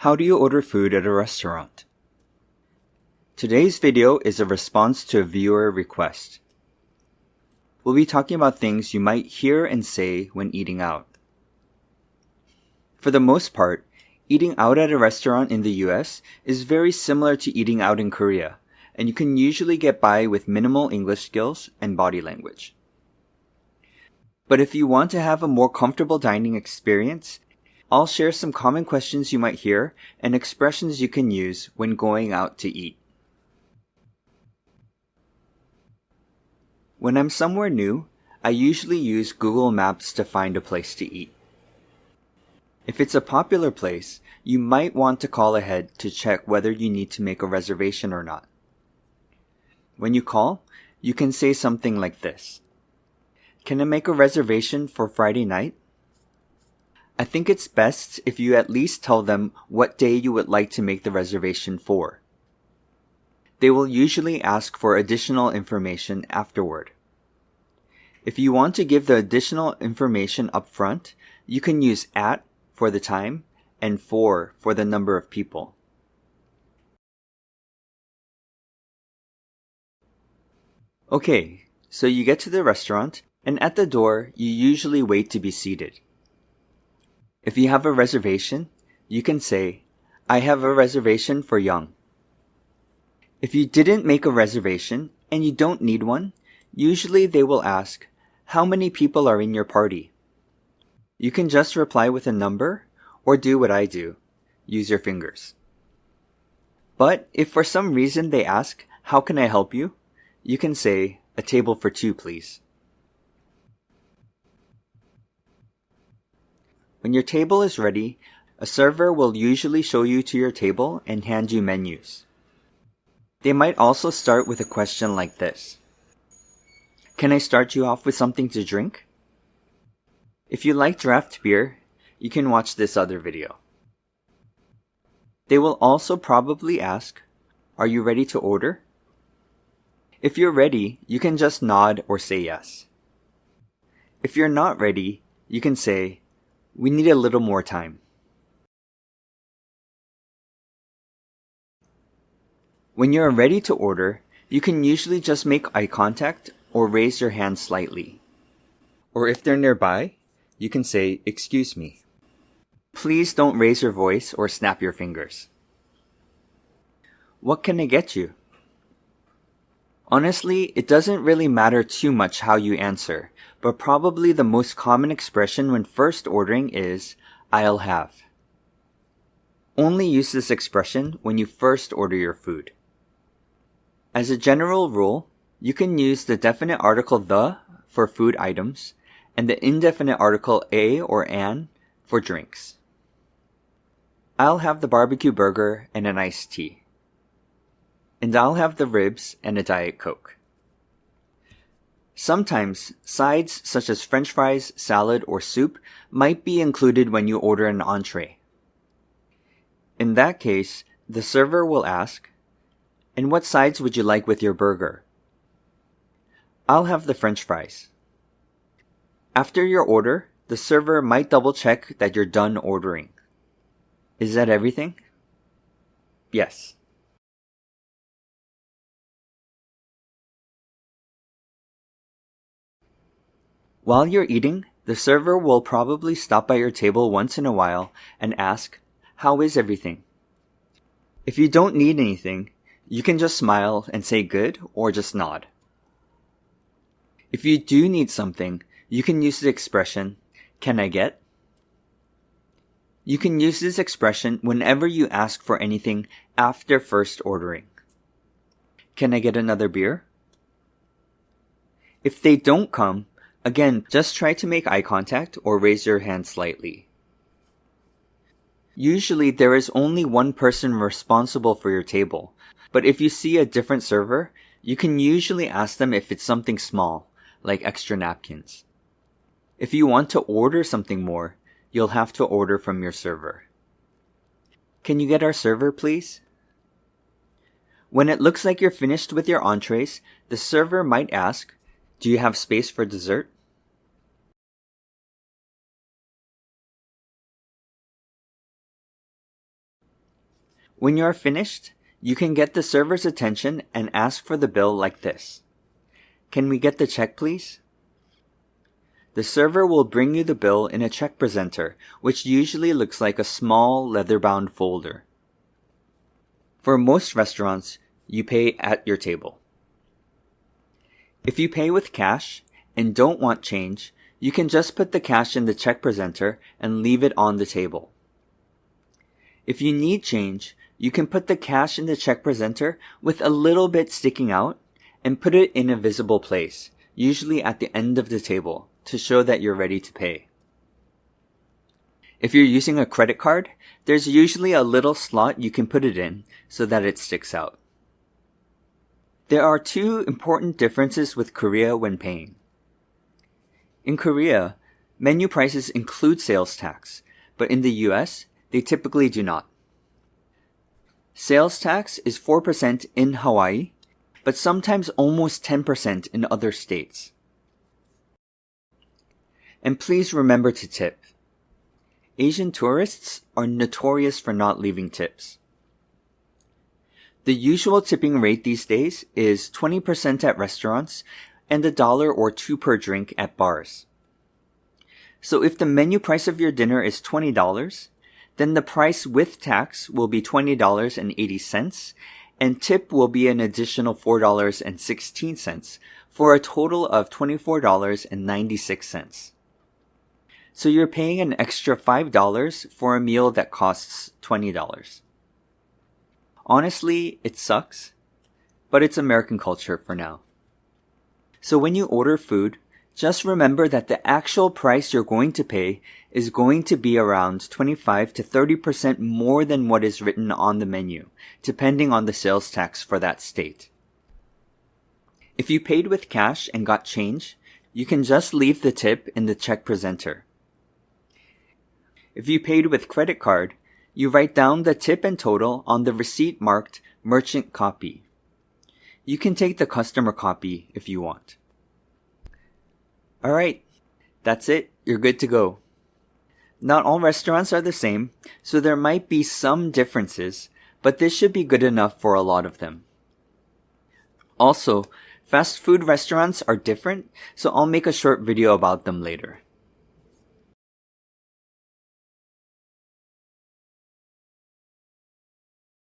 How do you order food at a restaurant? Today's video is a response to a viewer request. We'll be talking about things you might hear and say when eating out. For the most part, eating out at a restaurant in the US is very similar to eating out in Korea, and you can usually get by with minimal English skills and body language. But if you want to have a more comfortable dining experience, I'll share some common questions you might hear and expressions you can use when going out to eat. When I'm somewhere new, I usually use Google Maps to find a place to eat. If it's a popular place, you might want to call ahead to check whether you need to make a reservation or not. When you call, you can say something like this. Can I make a reservation for Friday night? I think it's best if you at least tell them what day you would like to make the reservation for. They will usually ask for additional information afterward. If you want to give the additional information up front, you can use at for the time and for the number of people. Okay, so you get to the restaurant, and at the door, you usually wait to be seated. If you have a reservation, you can say, I have a reservation for Young. If you didn't make a reservation and you don't need one, usually they will ask, how many people are in your party? You can just reply with a number or do what I do, use your fingers. But if for some reason they ask, how can I help you? You can say, a table for two, please. When your table is ready, a server will usually show you to your table and hand you menus. They might also start with a question like this. Can I start you off with something to drink? If you like draft beer, you can watch this other video. They will also probably ask, are you ready to order? If you're ready, you can just nod or say yes. If you're not ready, you can say, we need a little more time. When you're ready to order, you can usually just make eye contact or raise your hand slightly. Or if they're nearby, you can say, excuse me. Please don't raise your voice or snap your fingers. What can I get you? Honestly, it doesn't really matter too much how you answer, but probably the most common expression when first ordering is, I'll have. Only use this expression when you first order your food. As a general rule, you can use the definite article the for food items and the indefinite article a or an for drinks. I'll have the barbecue burger and an iced tea. And I'll have the ribs and a Diet Coke. Sometimes, sides such as French fries, salad, or soup might be included when you order an entree. In that case, the server will ask, and what sides would you like with your burger? I'll have the French fries. After your order, the server might double check that you're done ordering. Is that everything? Yes. While you're eating, the server will probably stop by your table once in a while and ask, how is everything? If you don't need anything, you can just smile and say good or just nod. If you do need something, you can use the expression, can I get? You can use this expression whenever you ask for anything after first ordering. Can I get another beer? If they don't come, again, just try to make eye contact or raise your hand slightly. Usually there is only one person responsible for your table, but if you see a different server, you can usually ask them if it's something small, like extra napkins. If you want to order something more, you'll have to order from your server. Can you get our server, please? When it looks like you're finished with your entrees, the server might ask, do you have space for dessert? When you are finished, you can get the server's attention and ask for the bill like this. "Can we get the check, please?" The server will bring you the bill in a check presenter, which usually looks like a small leather-bound folder. For most restaurants, you pay at your table. If you pay with cash and don't want change, you can just put the cash in the check presenter and leave it on the table. If you need change, you can put the cash in the check presenter with a little bit sticking out and put it in a visible place, usually at the end of the table, to show that you're ready to pay. If you're using a credit card, there's usually a little slot you can put it in so that it sticks out. There are two important differences with Korea when paying. In Korea, menu prices include sales tax, but in the US, they typically do not. Sales tax is 4% in Hawaii, but sometimes almost 10% in other states. And please remember to tip. Asian tourists are notorious for not leaving tips. The usual tipping rate these days is 20% at restaurants and $1 or $2 per drink at bars. So if the menu price of your dinner is $20, then the price with tax will be $20.80, and tip will be an additional $4.16, for a total of $24.96. So you're paying an extra $5 for a meal that costs $20. Honestly, it sucks, but it's American culture for now. So when you order food, just remember that the actual price you're going to pay is going to be around 25 to 30% more than what is written on the menu, depending on the sales tax for that state. If you paid with cash and got change, you can just leave the tip in the check presenter. If you paid with credit card, you write down the tip and total on the receipt marked merchant copy. You can take the customer copy if you want. Alright, that's it. You're good to go. Not all restaurants are the same, so there might be some differences, but this should be good enough for a lot of them. Also, fast food restaurants are different, so I'll make a short video about them later.